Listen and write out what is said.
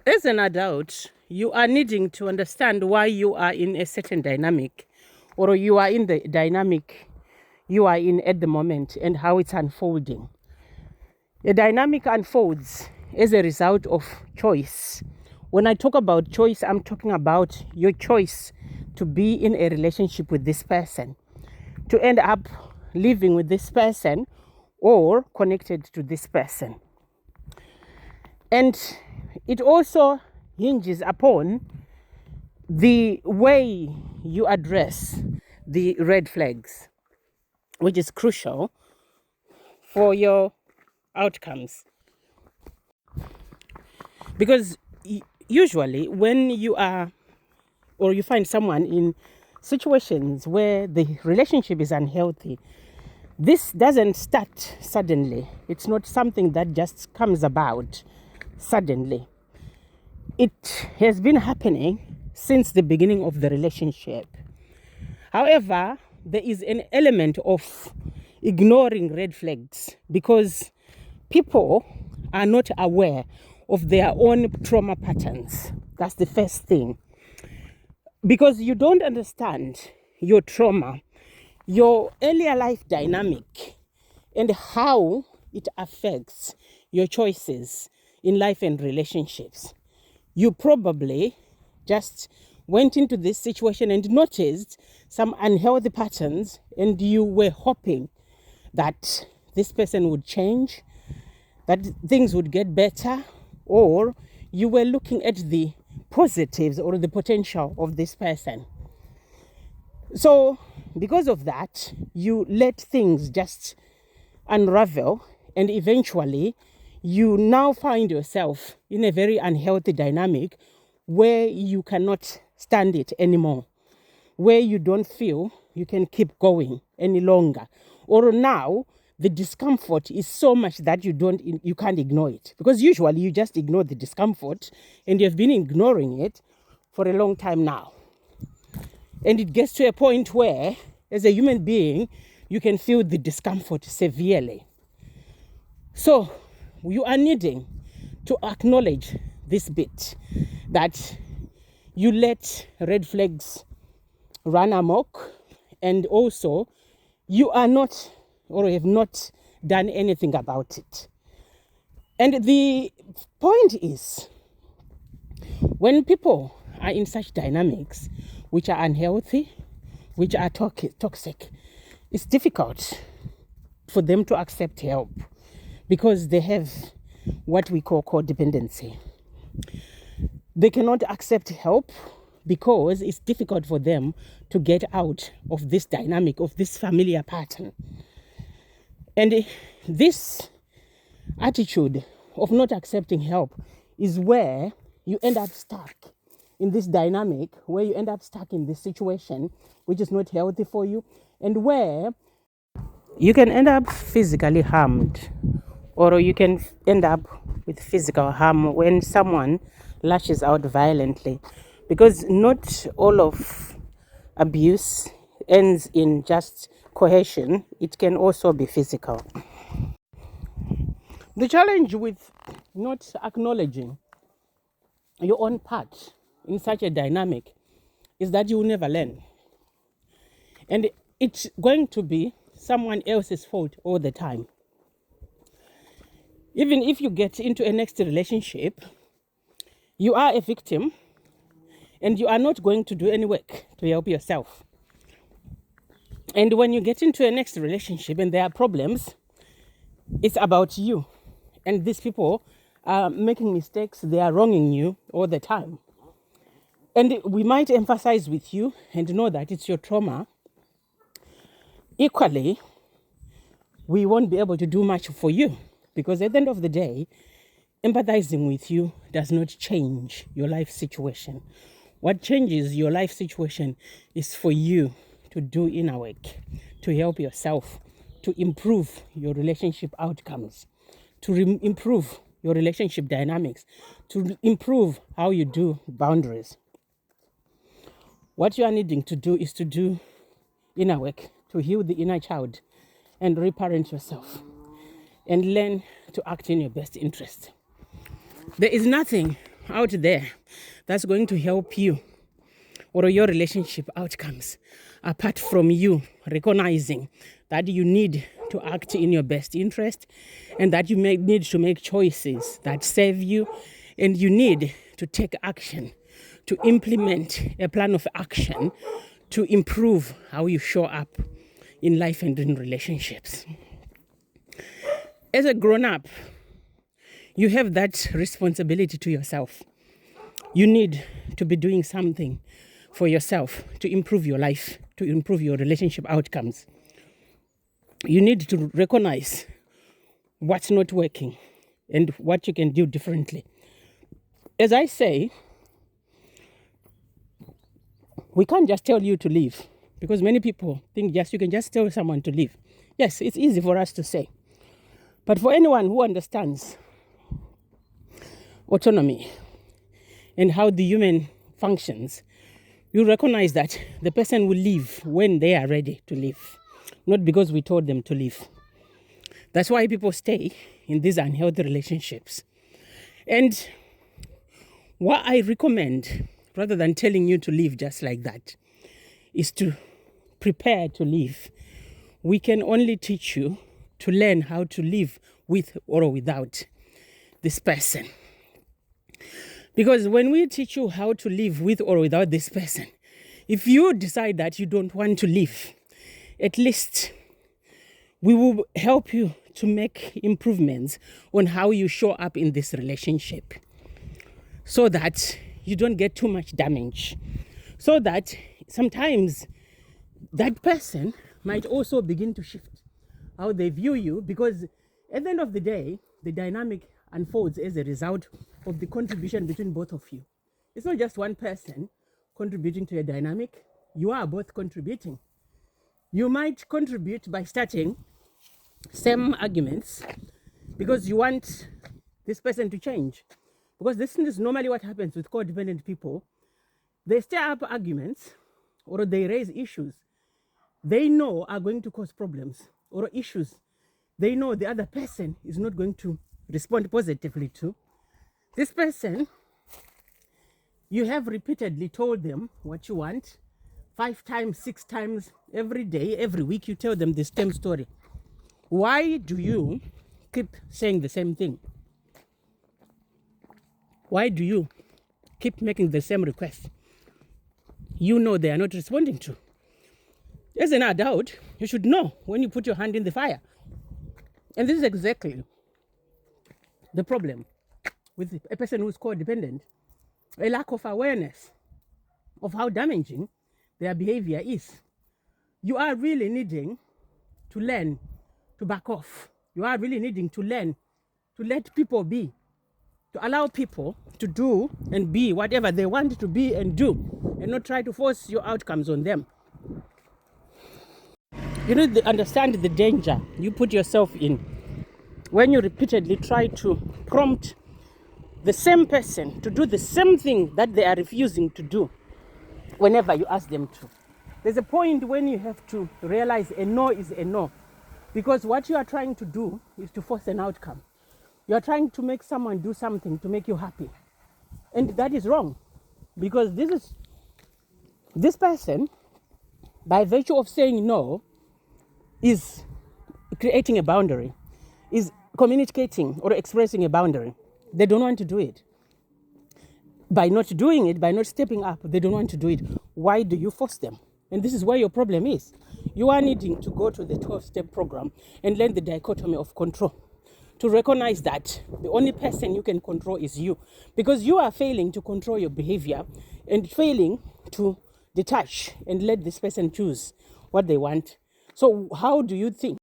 As an adult, you are needing to understand why you are in a certain dynamic, or you are in the dynamic you are in at the moment, and how it's unfolding. The dynamic unfolds as a result of choice. When I talk about choice, I'm talking about your choice to be in a relationship with this person, to end up living with this person or connected to this person. And it also hinges upon the way you address the red flags, which is crucial for your outcomes. Because usually when you are, or you find someone in situations where the relationship is unhealthy, this doesn't start suddenly. It's not something that just comes about suddenly. It has been happening since the beginning of the relationship. However, there is an element of ignoring red flags because people are not aware of their own trauma patterns. That's the first thing. Because you don't understand your trauma, your earlier life dynamic, and how it affects your choices in life and relationships. You probably just went into this situation and noticed some unhealthy patterns, and you were hoping that this person would change, that things would get better, or you were looking at the positives or the potential of this person. So because of that, you let things just unravel, and eventually you now find yourself in a very unhealthy dynamic where you cannot stand it anymore, where you don't feel you can keep going any longer, or now the discomfort is so much that you can't ignore it, because usually you just ignore the discomfort, and you've been ignoring it for a long time now. And it gets to a point where, as a human being, you can feel the discomfort severely. So you are needing to acknowledge this bit, that you let red flags run amok, and also you are not, or have not done anything about it. And the point is, when people are in such dynamics which are unhealthy, which are toxic, it's difficult for them to accept help, because they have what we call codependency. They cannot accept help because it's difficult for them to get out of this dynamic, of this familiar pattern. And this attitude of not accepting help is where you end up stuck in this dynamic, where you end up stuck in this situation which is not healthy for you, and where you can end up physically harmed, or you can end up with physical harm when someone lashes out violently, because not all of abuse ends in just coercion. It can also be physical. The challenge with not acknowledging your own part in such a dynamic is that you will never learn, and it's going to be someone else's fault all the time. Even if you get into a next relationship, you are a victim, and you are not going to do any work to help yourself. And when you get into a next relationship and there are problems, it's about you. And these people are making mistakes, they are wronging you all the time. And we might emphasize with you and know that it's your trauma. Equally, we won't be able to do much for you, because at the end of the day, empathizing with you does not change your life situation. What changes your life situation is for you to do inner work, to help yourself, to improve your relationship outcomes, to improve your relationship dynamics, to improve how you do boundaries. What you are needing to do is to do inner work, to heal the inner child and reparent yourself, and learn to act in your best interest. There is nothing out there that's going to help you or your relationship outcomes, apart from you recognizing that you need to act in your best interest and that you need to make choices that serve you, and you need to take action, to implement a plan of action to improve how you show up in life and in relationships. As a grown-up, you have that responsibility to yourself. You need to be doing something for yourself to improve your life, to improve your relationship outcomes. You need to recognize what's not working and what you can do differently. As I say, we can't just tell you to leave, because many people think you can just tell someone to leave. Yes, it's easy for us to say. But for anyone who understands autonomy and how the human functions, you recognize that the person will leave when they are ready to leave, not because we told them to leave. That's why people stay in these unhealthy relationships. And what I recommend, rather than telling you to leave just like that, is to prepare to leave. We can only teach you to learn how to live with or without this person. Because when we teach you how to live with or without this person, if you decide that you don't want to live, at least we will help you to make improvements on how you show up in this relationship, so that you don't get too much damage, so that sometimes that person might also begin to shift how they view you, because at the end of the day, the dynamic unfolds as a result of the contribution between both of you. It's not just one person contributing to a dynamic. You are both contributing. You might contribute by starting same arguments because you want this person to change. Because this is normally what happens with codependent people. They stir up arguments or they raise issues they know are going to cause problems, or issues they know the other person is not going to respond positively to. This person, you have repeatedly told them what you want, 5 times, 6 times, every day, every week you tell them the same story. Why do you keep saying the same thing? Why do you keep making the same request you know they are not responding to? As an adult, you should know when you put your hand in the fire. And this is exactly the problem with a person who's codependent, a lack of awareness of how damaging their behavior is. You are really needing to learn to back off. You are really needing to learn to let people be, to allow people to do and be whatever they want to be and do, and not try to force your outcomes on them. You need to understand the danger you put yourself in when you repeatedly try to prompt the same person to do the same thing that they are refusing to do whenever you ask them to. There's a point when you have to realize a no is a no, because what you are trying to do is to force an outcome. You are trying to make someone do something to make you happy, and that is wrong, because this person, by virtue of saying no, is creating a boundary, is communicating or expressing a boundary. They don't want to do it. By not doing it, by not stepping up, they don't want to do it. Why do you force them? And this is where your problem is. You are needing to go to the 12-step program and learn the dichotomy of control, to recognize that the only person you can control is you, because you are failing to control your behavior and failing to detach and let this person choose what they want. So how do you think